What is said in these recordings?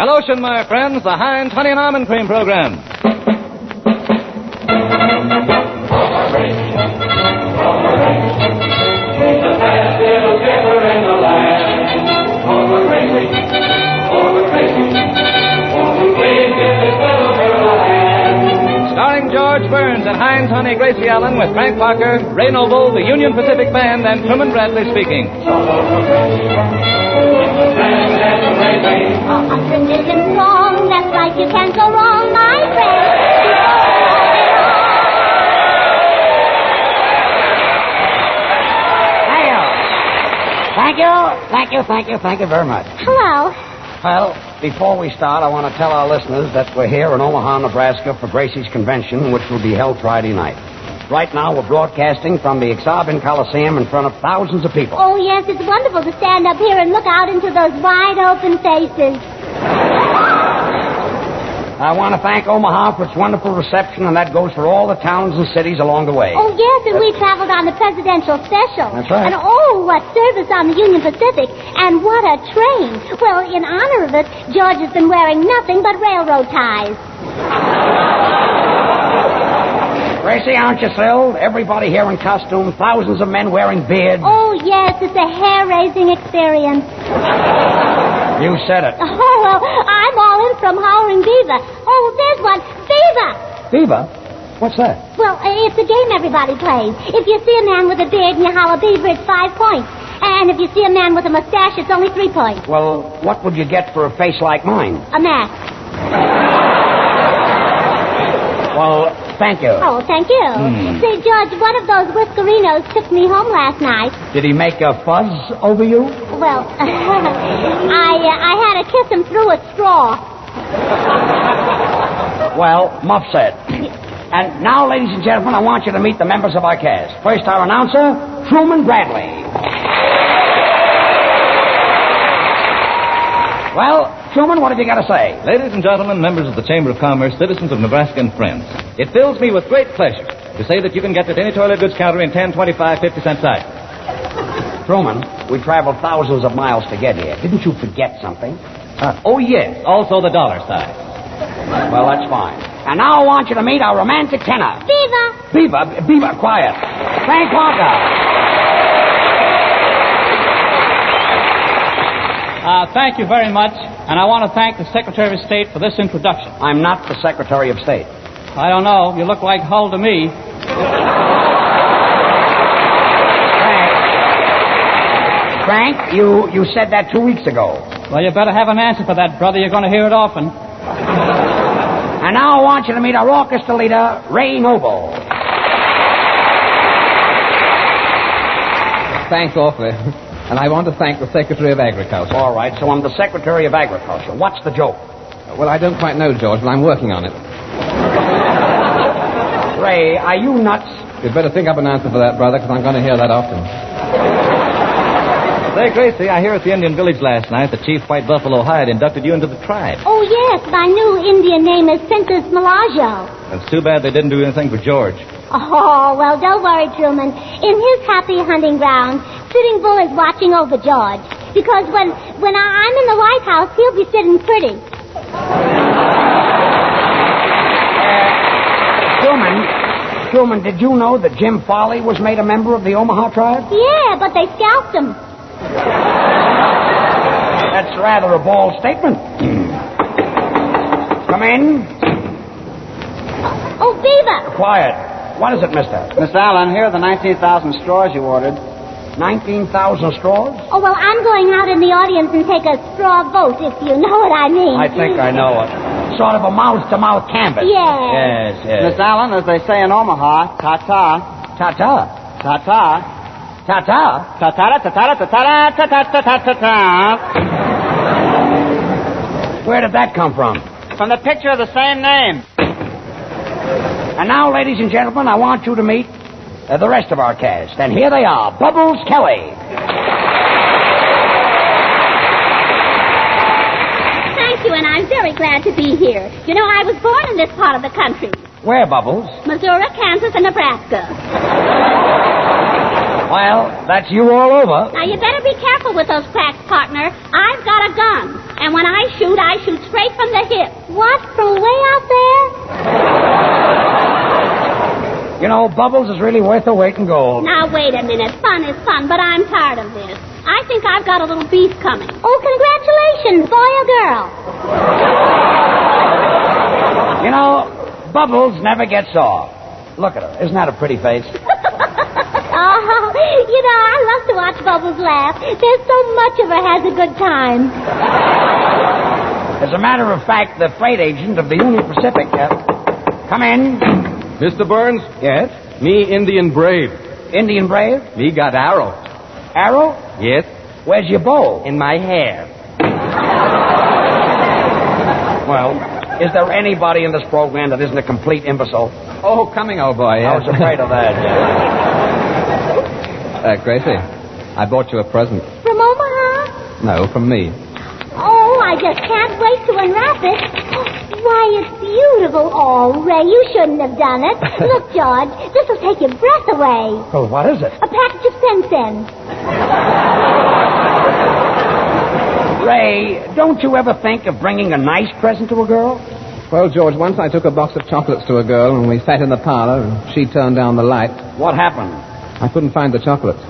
Hello, my friends, the Heinz Honey and Almond Cream Program. Starring George Burns and Heinz Honey, Gracie Allen, with Frank Parker, Ray Noble, the Union Pacific Band, and Truman Bradley speaking. A tradition song, that's right, you can't go wrong, my friend. Thank you very much. Hello. Well, before we start, I want to tell our listeners that we're here in Omaha, Nebraska for Gracie's convention, which will be held Friday night. Right now, we're broadcasting from the Exarban Coliseum in front of thousands of people. Oh, yes, it's wonderful to stand up here and look out into those wide open faces. I want to thank Omaha for its wonderful reception, and that goes for all the towns and cities along the way. Oh, yes, and we traveled on the presidential special. That's right. And oh, what service on the Union Pacific, and what a train. Well, in honor of it, George has been wearing nothing but railroad ties. Gracie, aren't you thrilled? Everybody here in costume, thousands of men wearing beards. Oh, yes, it's a hair-raising experience. You said it. Oh, well, I'm all in from Howling Beaver. Oh, there's one. Beaver! Beaver? What's that? Well, it's a game everybody plays. If you see a man with a beard and you holler Beaver, it's 5 points. And if you see a man with a mustache, it's only 3 points. Well, what would you get for a face like mine? A mask. Well, thank you. Oh, thank you. Say, George, one of those whiskerinos took me home last night. Did he make a fuzz over you? Well, I had to kiss him through a straw. Well, Muff said. And now, ladies and gentlemen, I want you to meet the members of our cast. First, our announcer, Truman Bradley. Well, Truman, what have you got to say? Ladies and gentlemen, members of the Chamber of Commerce, citizens of Nebraska and friends, it fills me with great pleasure to say that you can get at any toilet goods counter in 10, 25, 50-cent size. Truman, we traveled thousands of miles to get here. Didn't you forget something? Oh, yes, also the dollar size. Well, that's fine. And now I want you to meet our romantic tenor. Beaver, quiet. Frank Parker. Thank you very much, and I want to thank the Secretary of State for this introduction. I'm not the Secretary of State. I don't know. You look like Hull to me. Frank, you said that 2 weeks ago. Well, you better have an answer for that, brother. You're going to hear it often. And now I want you to meet our orchestra leader, Ray Noble. Thanks awfully. And I want to thank the Secretary of Agriculture. All right, so I'm the Secretary of Agriculture. What's the joke? Well, I don't quite know, George, but I'm working on it. Ray, are you nuts? You'd better think up an answer for that, brother, because I'm going to hear that often. Say, Gracie, I hear at the Indian village last night that Chief White Buffalo Hide inducted you into the tribe. Oh, yes, my new Indian name is Princess Melagio. It's too bad they didn't do anything for George. Oh, well, don't worry, Truman. In his happy hunting ground, Sitting Bull is watching over George. Because when I'm in the White House, he'll be sitting pretty. Truman, did you know that Jim Farley was made a member of the Omaha tribe? Yeah, but they scalped him. That's rather a bold statement. Come in. Oh, Beaver. Quiet. What is it, mister? Miss Allen, here are the 19,000 straws you ordered. 19,000 straws? Oh, well, I'm going out in the audience and take a straw vote, if you know what I mean. I think I know it. Sort of a mouth-to-mouth canvas. Yeah. Yes. Miss Allen, as they say in Omaha, ta-ta. Ta-ta. Ta-ta. Ta-ta. Ta-ta-ta-ta-ta-ta-ta-ta-ta-ta-ta. Where did that come from? From the picture of the same name. And now, ladies and gentlemen, I want you to meet the rest of our cast. And here they are, Bubbles Kelly. Thank you, and I'm very glad to be here. You know, I was born in this part of the country. Where, Bubbles? Missouri, Kansas, and Nebraska. Well, that's you all over. Now, you better be careful with those cracks, partner. I've got a gun. And when I shoot straight the hip. What? From way out there? You know, Bubbles is really worth the weight in gold. Now, wait a minute. Fun is fun, but I'm tired of this. I think I've got a little beef coming. Oh, congratulations, boy or girl? You know, Bubbles never gets off. Look at her. Isn't that a pretty face? Oh, you know, I love to watch Bubbles laugh. There's so much of her has a good time. As a matter of fact, the freight agent of the Union Pacific... come in. Mr. Burns? Yes? Me Indian Brave. Indian Brave? Me got arrow. Arrow? Yes? Where's your bow? In my hair. Well, is there anybody in this program that isn't a complete imbecile? Oh, coming, old boy. I was afraid of that. Gracie, I bought you a present. From Omaha? No, from me. Oh, I just can't wait to unwrap it. Why, it's beautiful. Oh, Ray, you shouldn't have done it. Look, George, this will take your breath away. Well, what is it? A package of Sen-Sen. Ray, don't you ever think of bringing a nice present to a girl? Well, George, once I took a box of chocolates to a girl, and we sat in the parlor, and she turned down the light. What happened? I couldn't find the chocolates.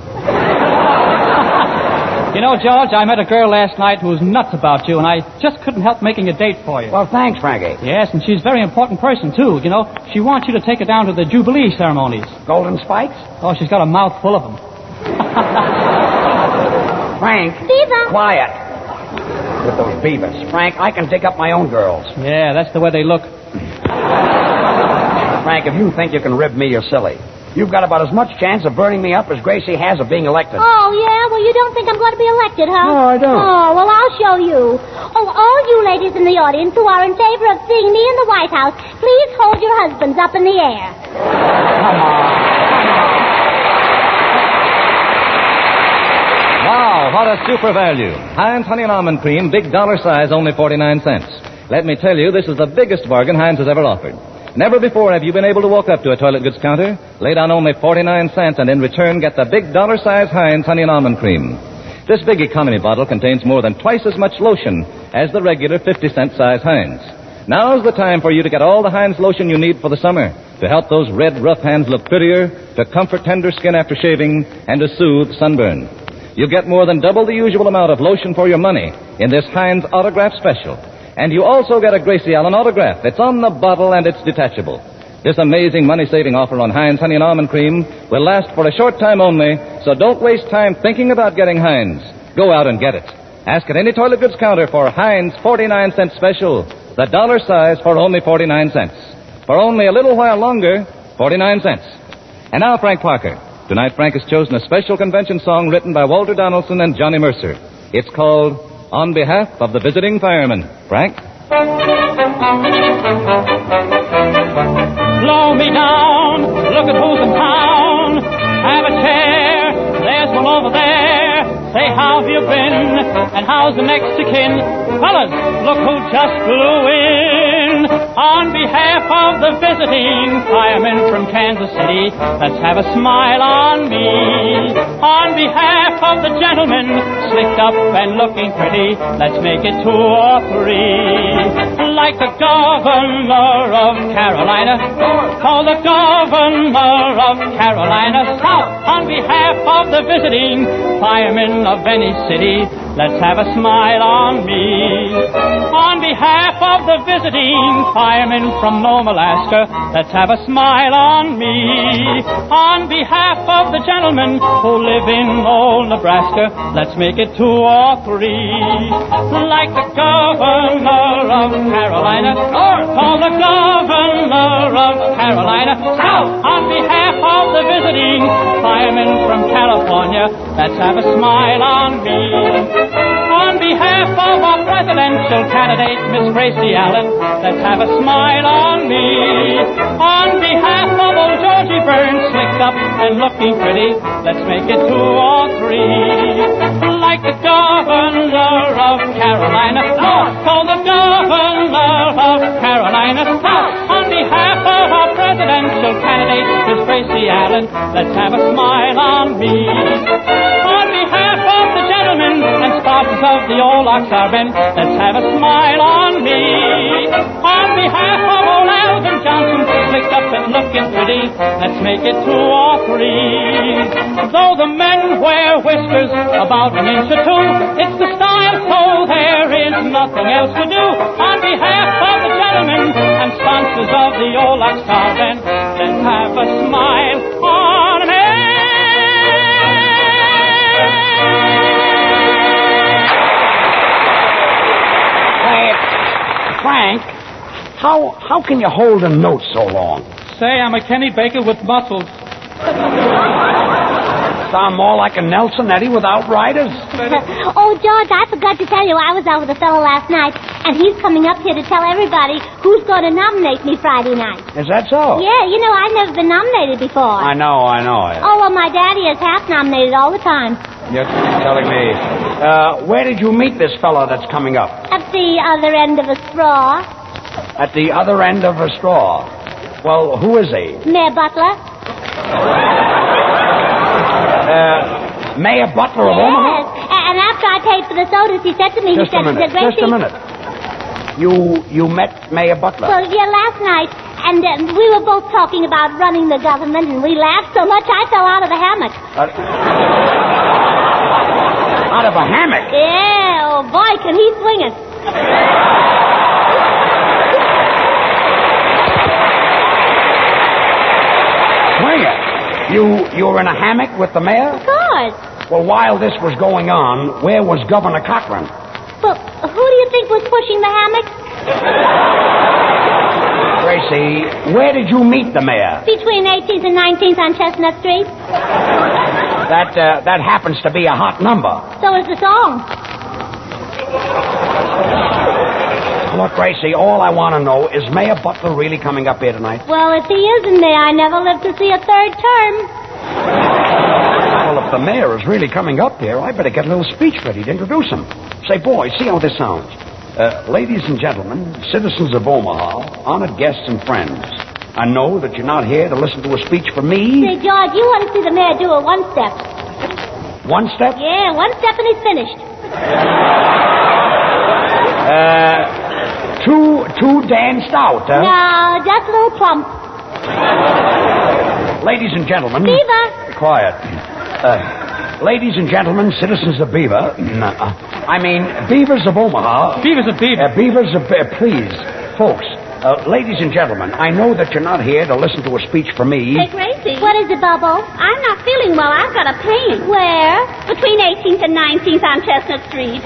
You know, George, I met a girl last night who was nuts about you, and I just couldn't help making a date for you. Well, thanks, Frankie. Yes, and she's a very important person, too. You know, she wants you to take her down to the Jubilee ceremonies. Golden spikes? Oh, she's got a mouth full of them. Frank. Beaver. Quiet. With those beavers. Frank, I can dig up my own girls. Yeah, that's the way they look. Frank, if you think you can rib me, you're silly. You've got about as much chance of burning me up as Gracie has of being elected. Oh, yeah? Well, you don't think I'm going to be elected, huh? No, I don't. Oh, well, I'll show you. Oh, all you ladies in the audience who are in favor of seeing me in the White House, please hold your husbands up in the air. Come on. Wow, what a super value. Heinz Honey and Almond Cream, big dollar size, only 49 cents. Let me tell you, this is the biggest bargain Heinz has ever offered. Never before have you been able to walk up to a toilet goods counter, lay down only 49 cents, and in return get the big dollar size Heinz Honey and Almond Cream. This big economy bottle contains more than twice as much lotion as the regular 50-cent size Heinz. Now's the time for you to get all the Heinz lotion you need for the summer, to help those red, rough hands look prettier, to comfort tender skin after shaving, and to soothe sunburn. You get more than double the usual amount of lotion for your money in this Heinz Autograph Special. And you also get a Gracie Allen autograph. It's on the bottle and it's detachable. This amazing money-saving offer on Heinz Honey and Almond Cream will last for a short time only, so don't waste time thinking about getting Heinz. Go out and get it. Ask at any toilet goods counter for Heinz 49-cent special, the dollar size for only 49 cents. For only a little while longer, 49 cents. And now, Frank Parker. Tonight, Frank has chosen a special convention song written by Walter Donaldson and Johnny Mercer. It's called On Behalf of the Visiting Firemen. Frank? Blow me down, look at who's in town. Have a chair, there's one over there. Say, how have you been, and how's the next of kin? Fellas, look who just flew in. On behalf of the visiting firemen from Kansas City, let's have a smile on me. On behalf of the gentlemen, slicked up and looking pretty, let's make it 2 or 3. Like the governor of Carolina, call the governor of Carolina South. On behalf of the visiting firemen of any city, let's have a smile on me. On behalf of the visiting firemen from Nome, Alaska, let's have a smile on me. On behalf of the gentlemen who live in old Nebraska, let's make it 2 or 3. Like the governor of Carolina, call the governor of Carolina South. On behalf of the visiting firemen from California, let's have a smile on me. On behalf of our presidential candidate, Miss Gracie Allen, let's have a smile on me. On behalf of old Georgie Burns, slicked up and looking pretty, let's make it 2 or 3. Like the governor of Carolina, call the governor of Carolina South. On behalf of our presidential candidate, Miss Gracie Allen, let's have a smile on me. On behalf of the gentlemen and buttons of the old ox are bent. Let's have a smile on me. On behalf of old Alvin Johnson, slicked up and looking pretty, let's make it 2 or 3. Though the men wear whiskers about an inch or 2, it's the style, so there is nothing else to do. On behalf of the gentlemen and sponsors of the old ox are bent, let's have a smile on me. Frank, how can you hold a note so long? Say, I'm a Kenny Baker with muscles. Sound more like a Nelson Eddy without riders. Oh, George, I forgot to tell you, I was out with a fellow last night, and he's coming up here to tell everybody who's going to nominate me Friday night. Is that so? Yeah, you know, I've never been nominated before. I know. Oh, well, my daddy is half nominated all the time. You're telling me. Where did you meet this fellow that's coming up? At the other end of a straw. At the other end of a straw. Well, who is he? Mayor Butler. Mayor Butler of Yes. Omaha? And after I paid for the sodas, he said to me, Just a minute. You met Mayor Butler? Well, yeah, last night. And we were both talking about running the government, and we laughed so much I fell out of the hammock. Out of a hammock? Yeah, oh boy, can he swing it. Swing it? You were in a hammock with the mayor? Of course. Well, while this was going on, where was Governor Cochran? Well, who do you think was pushing the hammock? Gracie, where did you meet the mayor? Between 18th and 19th on Chestnut Street. That happens to be a hot number. So is the song. Look, Gracie, all I want to know is Mayor Butler really coming up here tonight? Well, if he isn't there, I never lived to see a third term. Well, if the mayor is really coming up here, I better get a little speech ready to introduce him. Say, boys, see how this sounds. Ladies and gentlemen, citizens of Omaha, honored guests and friends, I know that you're not here to listen to a speech from me. Say, George, you want to see the mayor do a one step. One step? Yeah, one step and he's finished. Too danced out, huh? No, just a little plump. Ladies and gentlemen... Beaver. Quiet. Ladies and gentlemen, citizens of Beaver... Beavers of Omaha... Beaver's a beaver. Beavers of... please, folks... ladies and gentlemen, I know that you're not here to listen to a speech from me. Hey, Gracie. What is it, Bubble? I'm not feeling well. I've got a pain. Where? Between 18th and 19th on Chestnut Street.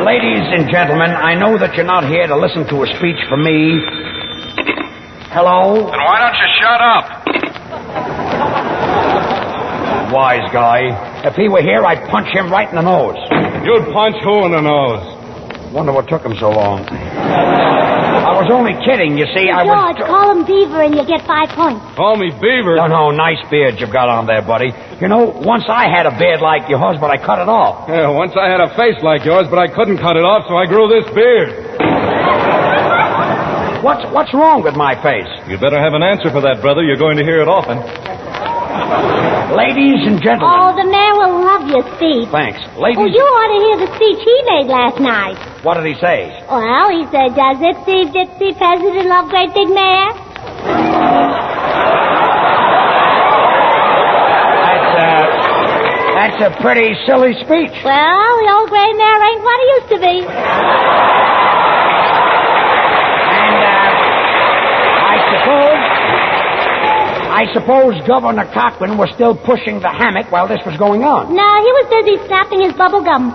Ladies and gentlemen, I know that you're not here to listen to a speech from me. Hello? Then why don't you shut up? Wise guy. If he were here, I'd punch him right in the nose. You'd punch who in the nose? Wonder what took him so long. I was only kidding, you see. George, call him Beaver and you get 5 points. Call me Beaver. No, nice beard you've got on there, buddy. You know, once I had a beard like yours, but I cut it off. Yeah, once I had a face like yours, but I couldn't cut it off, so I grew this beard. What's wrong with my face? You'd better have an answer for that, brother. You're going to hear it often. Ladies and gentlemen. Oh, the mayor will love your speech. Thanks. Ladies... Oh, you ought to hear the speech he made last night. What did he say? Well, he said, does Ipsy Dipsy President love great big mayor? That's a pretty silly speech. Well, the old gray mare ain't what he used to be. And, I suppose Governor Cochran was still pushing the hammock while this was going on. No, he was busy snapping his bubble gum.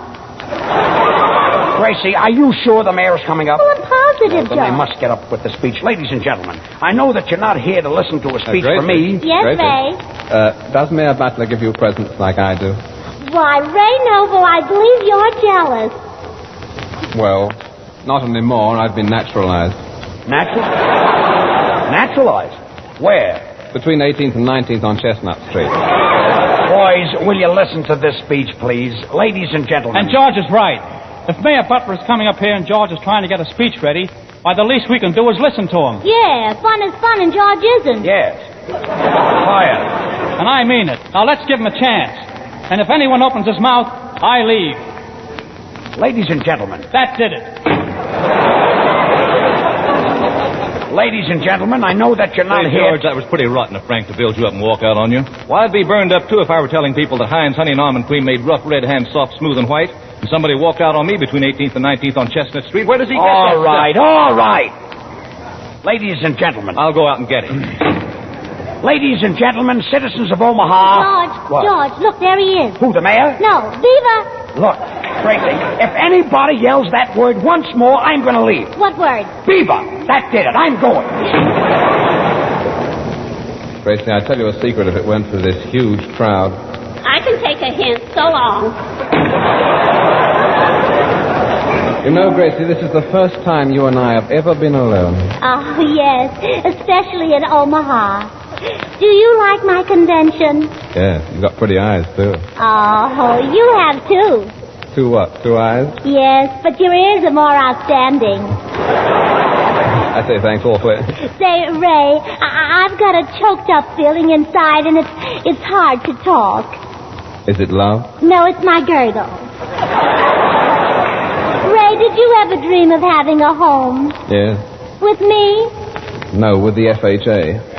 Gracie, are you sure the mayor's coming up? Oh, I'm positive, Then I George. must get up with the speech. Ladies and gentlemen, I know that you're not here to listen to a speech from me. Yes, Gracie. Ray. Does Mayor Butler give you presents like I do? Why, Ray Noble, I believe you're jealous. Well, not anymore. I've been naturalized. Naturalized? Where? Between 18th and 19th on Chestnut Street. Boys, will you listen to this speech, please? Ladies and gentlemen. And George is right. If Mayor Butler is coming up here and George is trying to get a speech ready, why, the least we can do is listen to him. Yeah, fun is fun and George isn't. Yes. Quiet. And I mean it. Now, let's give him a chance. And if anyone opens his mouth, I leave. Ladies and gentlemen. That did it. Ladies and gentlemen, I know that you're not Hey, here. George, that was pretty rotten of Frank to build you up and walk out on you. Well, I'd be burned up, too, if I were telling people that Hines, Honey, and Almond Cream made rough red hands soft, smooth, and white, and somebody walked out on me between 18th and 19th on Chestnut Street. Where does he get that All right, stuff? all right. Ladies and gentlemen. I'll go out and get him. Ladies and gentlemen, citizens of Omaha. What? George, look, there he is. Who, the mayor? No, Beaver. Look, Gracie, if anybody yells that word once more, I'm going to leave. What word? Beaver. That did it. I'm going. Gracie, I'd tell you a secret if it weren't for this huge crowd. I can take a hint. So long. You know, Gracie, this is the first time you and I have ever been alone. Oh, yes, especially in Omaha. Do you like my convention? Yeah, you've got pretty eyes, too. Oh, you have too. Two what? 2 eyes? Yes, but your ears are more outstanding. I say thanks awfully. Say, Ray, I've got a choked up feeling inside, and it's hard to talk. Is it love? No, it's my girdle. Ray, did you ever dream of having a home? Yes. With me? No, with the FHA.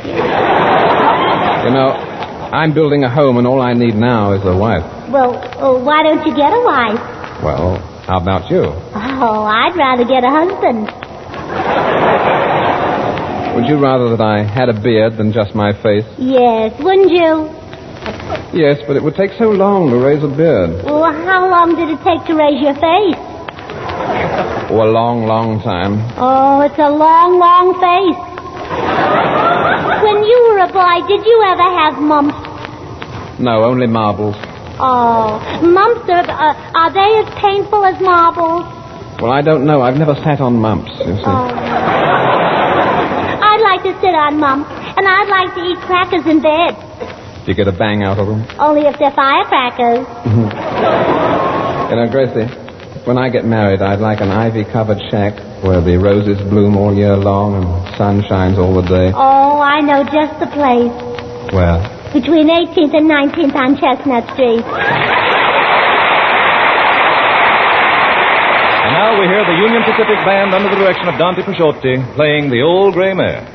You know, I'm building a home, and all I need now is a wife. Well, why don't you get a wife? Well, how about you? Oh, I'd rather get a husband. Would you rather that I had a beard than just my face? Yes, wouldn't you? Yes, but it would take so long to raise a beard. Well, how long did it take to raise your face? Oh, a long, long time. Oh, it's a long, long face. When you were a boy, did you ever have mumps? No, only marbles. Oh, mumps are they as painful as marbles? Well, I don't know. I've never sat on mumps, you see. Oh. I'd like to sit on mumps, and I'd like to eat crackers in bed. Do you get a bang out of them? Only if they're firecrackers. You know, Gracie, when I get married, I'd like an ivy-covered shack where the roses bloom all year long and sun shines all the day. Oh, I know just the place. Well, Between 18th and 19th on Chestnut Street. And now we hear the Union Pacific Band under the direction of Dante Pisciotti playing The Old Gray Mare.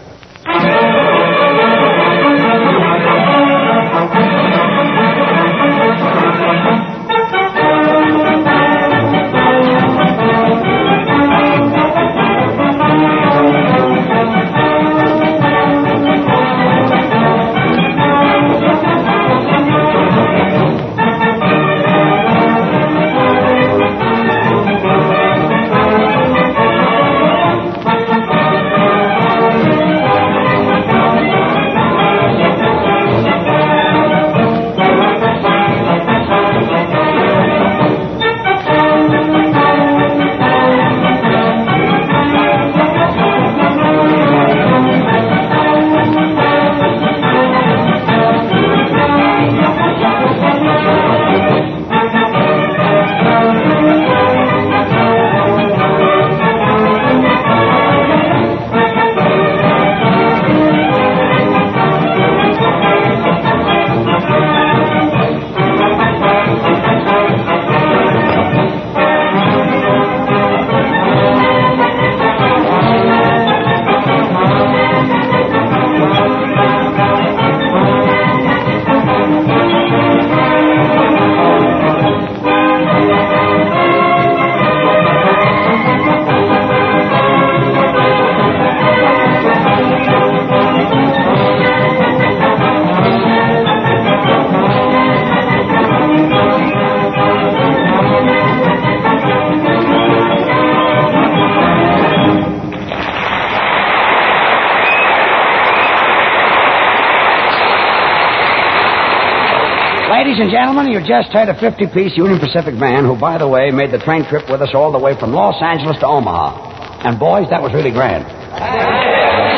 Ladies and gentlemen, you just heard a 50-piece Union Pacific band who, by the way, made the train trip with us all the way from Los Angeles to Omaha. And, boys, that was really grand. Yes,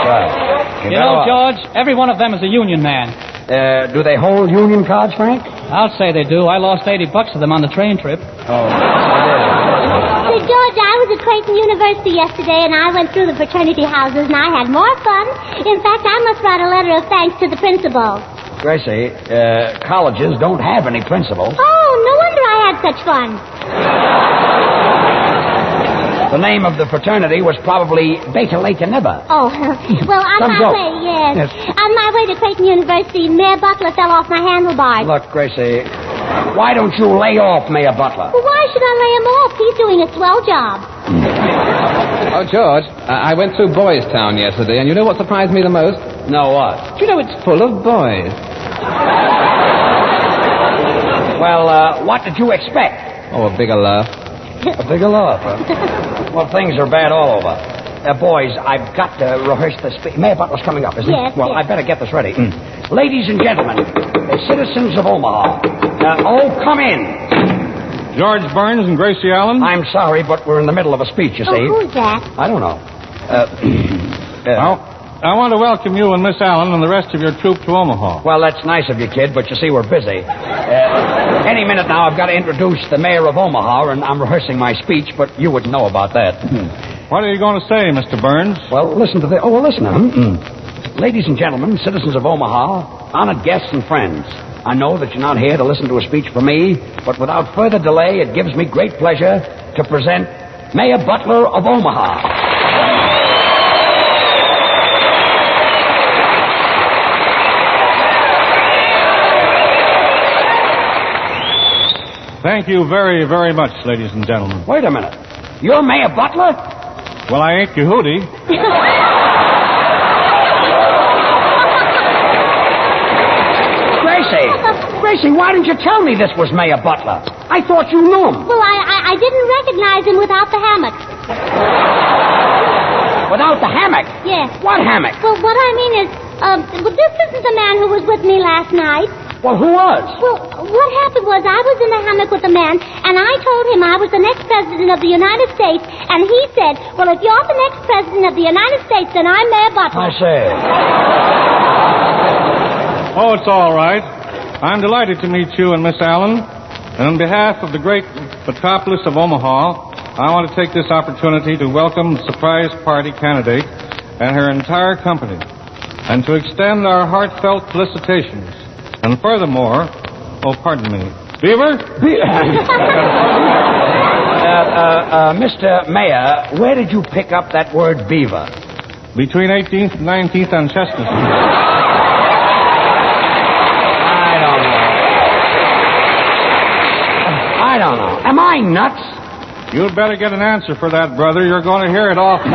sir. You know, George, every one of them is a union man. Do they hold union cards, Frank? I'll say they do. I lost $80 of them on the train trip. Oh, Say, George, I was at Creighton University yesterday, and I went through the fraternity houses, and I had more fun. In fact, I must write a letter of thanks to the principal. Gracie, colleges don't have any principals. Oh, no wonder I had such fun. The name of the fraternity was probably Beta Lata Neba. Oh, well, on Thumbs my up. way, yes. Yes. On my way to Creighton University, Mayor Butler fell off my handlebars. Look, Gracie, why don't you lay off Mayor Butler? Well, why should I lay him off? He's doing a swell job. Oh, George, I went through Boys Town yesterday, and you know what surprised me the most? No, what? Do you know it's full of boys? Well, what did you expect? Oh, a bigger laugh. A bigger laugh, huh? Well, things are bad all over. Boys, I've got to rehearse the speech. Mayor Butler's coming up, isn't Yes, he? Well, yes. I better get this ready. Ladies and gentlemen, the citizens of Omaha, come in. George Burns and Gracie Allen? I'm sorry, but we're in the middle of a speech, you see. Oh, who's that? I don't know. Well, I want to welcome you and Miss Allen and the rest of your troop to Omaha. Well, that's nice of you, kid, but you see, we're busy. Any minute now, I've got to introduce the mayor of Omaha, and I'm rehearsing my speech, but you wouldn't know about that. What are you going to say, Mr. Burns? Well, listen to the... Oh, well, listen. Ladies and gentlemen, citizens of Omaha, honored guests and friends, I know that you're not here to listen to a speech from me, but without further delay, it gives me great pleasure to present Mayor Butler of Omaha. Thank you very, very much, ladies and gentlemen. Wait a minute. You're Mayor Butler? Well, I ain't Yehudi. Gracie, why didn't you tell me this was Mayor Butler? I thought you knew him. Well, I didn't recognize him without the hammock. Without the hammock? Yes. What hammock? Well, what I mean is, this isn't the man who was with me last night. Well, who was? Well, what happened was I was in the hammock with a man, and I told him I was the next president of the United States, and he said, well, if you're the next president of the United States, then I'm Mayor Butler. I say. Oh, it's all right. I'm delighted to meet you and Miss Allen. And on behalf of the great metropolis of Omaha, I want to take this opportunity to welcome the surprise party candidate and her entire company, and to extend our heartfelt felicitations. And furthermore, pardon me, Beaver? Mr. Mayor, where did you pick up that word beaver? Between 18th and 19th on Chestnut Street. I don't know. Am I nuts? You'd better get an answer for that, brother. You're going to hear it often.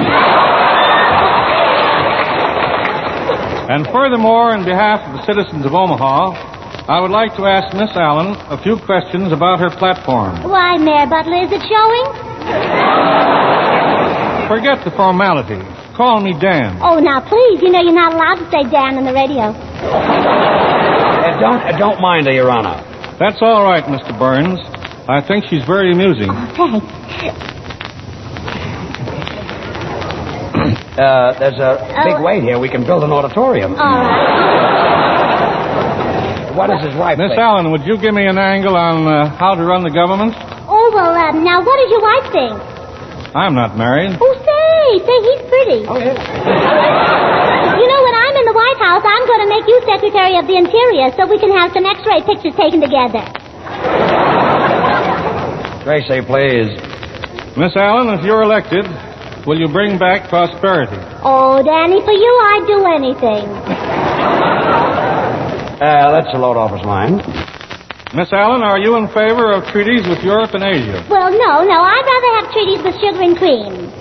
And furthermore, on behalf of the citizens of Omaha, I would like to ask Miss Allen a few questions about her platform. Why, Mayor Butler, is it showing? Forget the formality. Call me Dan. Oh, now, please, you know you're not allowed to say Dan on the radio. Don't mind her, Your Honor. That's all right, Mr. Burns. I think she's very amusing. Oh, thanks. There's a big wait here. We can build an auditorium. All right. What is his wife Miss think? Allen, would you give me an angle on how to run the government? Oh, well, now, what does your wife think? I'm not married. Oh, say, he's pretty. Oh, yeah. You know, when I'm in the White House, I'm going to make you Secretary of the Interior so we can have some X-ray pictures taken together. Gracie, please. Miss Allen, if you're elected, will you bring back prosperity? Oh, Danny, for you, I'd do anything. That's a load off his mind. Miss Allen, are you in favor of treaties with Europe and Asia? Well, no, I'd rather have treaties with sugar and cream.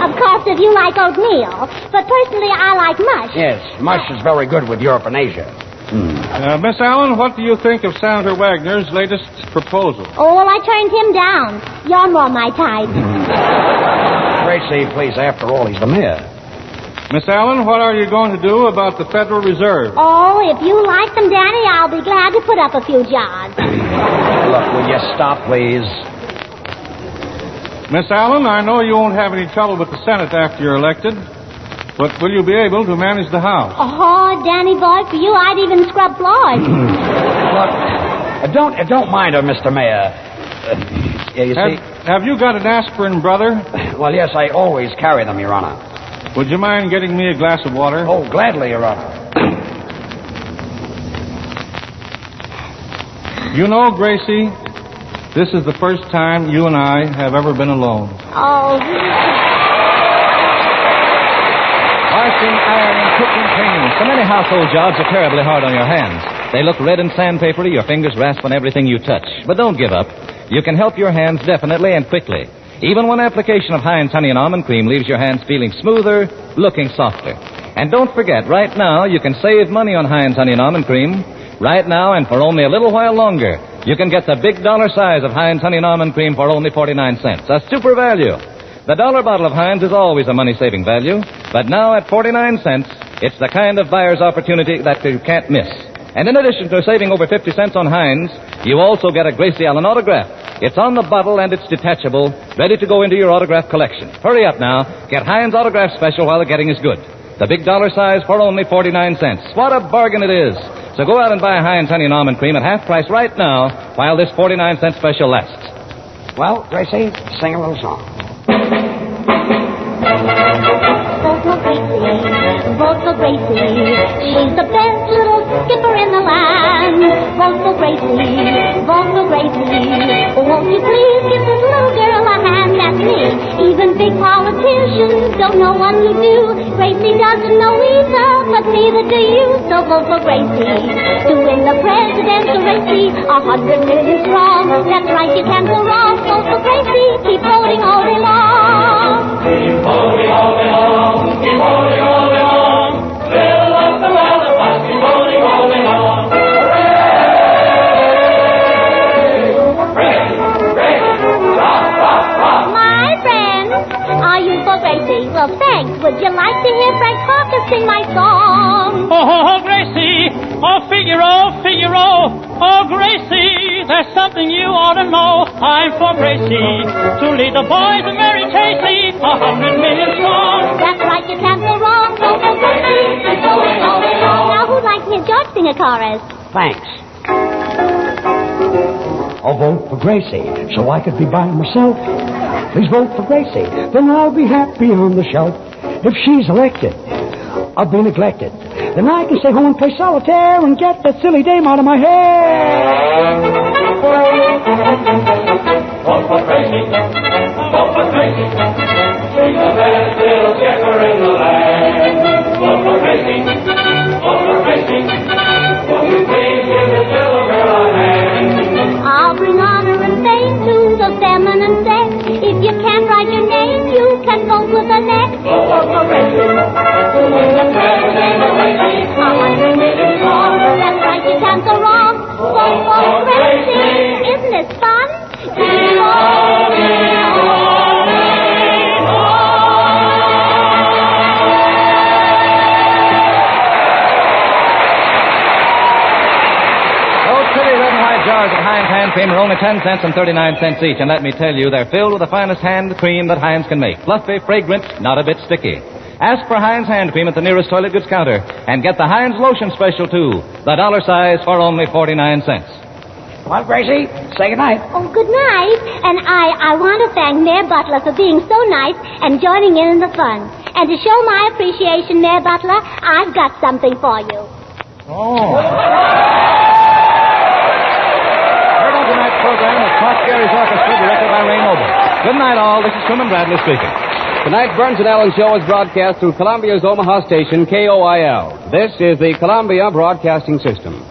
Of course, if you like oatmeal. But personally, I like mush. Yes, mush is very good with Europe and Asia. Miss Allen, what do you think of Senator Wagner's latest proposal? Oh, well, I turned him down. You're more my type. Gracie, please, after all, he's the mayor. Miss Allen, what are you going to do about the Federal Reserve? Oh, if you like them, Danny, I'll be glad to put up a few jars. Look, will you stop, please? Miss Allen, I know you won't have any trouble with the Senate after you're elected, but will you be able to manage the House? Oh, Danny boy, for you, I'd even scrub floors. Look, don't mind her, Mr. Mayor. Yeah, you see... Have you got an aspirin, brother? Well, yes, I always carry them, Your Honor. Would you mind getting me a glass of water? Oh, gladly, Your Honor. You know, Gracie, this is the first time you and I have ever been alone. Oh. Washing, ironing, cooking, cleaning. So many household jobs are terribly hard on your hands. They look red and sandpapery, your fingers rasp on everything you touch. But don't give up. You can help your hands definitely and quickly. Even one application of Heinz Honey and Almond Cream leaves your hands feeling smoother, looking softer. And don't forget, right now, you can save money on Heinz Honey and Almond Cream. Right now, and for only a little while longer, you can get the big dollar size of Heinz Honey and Almond Cream for only 49 cents. A super value. The dollar bottle of Heinz is always a money-saving value, but now at 49 cents, it's the kind of buyer's opportunity that you can't miss. And in addition to saving over 50 cents on Heinz, you also get a Gracie Allen autograph. It's on the bottle and it's detachable, ready to go into your autograph collection. Hurry up now. Get Heinz Autograph Special while the getting is good. The big dollar size for only 49 cents. What a bargain it is. So go out and buy Heinz Honey and Almond Cream at half price right now while this 49-cent special lasts. Well, Gracie, sing a little song. Vote for Gracie. She's the best little skipper in the land. Vote for Gracie. Vote for Gracie. Won't you please give this little girl a hand? That's me. Even big politicians don't know what to do. Gracie doesn't know either, but neither do you. So vote for Gracie. To win the presidential race, 100 million strong. That's right, you can't go wrong. Vote for Gracie. Keep voting all day long. Keep voting all day long. Keep voting all day long. Fill up the ballot box. Keep voting all day long. Hooray! Gracie, Gracie, Rah, Rah, Rah. My friend, are you for Gracie? Well, thanks. Would you like to hear Frank Hawker sing my song? Oh, Gracie. Oh, Figaro, Figaro. Oh, Gracie, there's something you ought to know. I'm for Gracie, to lead the boys of Mary Chasey, 100 million strong. That's right, you can't go wrong. Vote for Gracie. Keep voting all day long. Now, who'd like to hear George sing a chorus? Thanks. I'll vote for Gracie, so I could be by myself. Please vote for Gracie, then I'll be happy on the shelf. If she's elected, I'll be neglected. Then I can stay home and play solitaire and get that silly dame out of my hair. Vote for Gracie. Vote for Gracie. She's the best little skipper in the land. Vote for Gracie. Vote for Gracie. Won't you please give this little girl a hand? I'll bring honor and fame to the feminine sex. If you can't write your name, you can vote with the next. Vote for Gracie. To win the presidential race, 100 million strong. That's right, you can't go wrong. Vote for Gracie. Isn't this fun? Keep voting all day long. Those pretty red and white jars of Heinz hand cream are only 10 cents and 39 cents each, and let me tell you, they're filled with the finest hand cream that Heinz can make. Fluffy, fragrant, not a bit sticky. Ask for Heinz hand cream at the nearest toilet goods counter and get the Heinz lotion special, too. The dollar size for only 49 cents. Well, Gracie, say goodnight. Oh, good night. And I want to thank Mayor Butler for being so nice and joining in the fun. And to show my appreciation, Mayor Butler, I've got something for you. Oh. Heard on tonight's program was Clark Gary's Orchestra, directed by Ray Noble. Good night, all. This is Truman Bradley speaking. Tonight's Burns and Allen Show is broadcast through Columbia's Omaha station, KOIL. This is the Columbia Broadcasting System.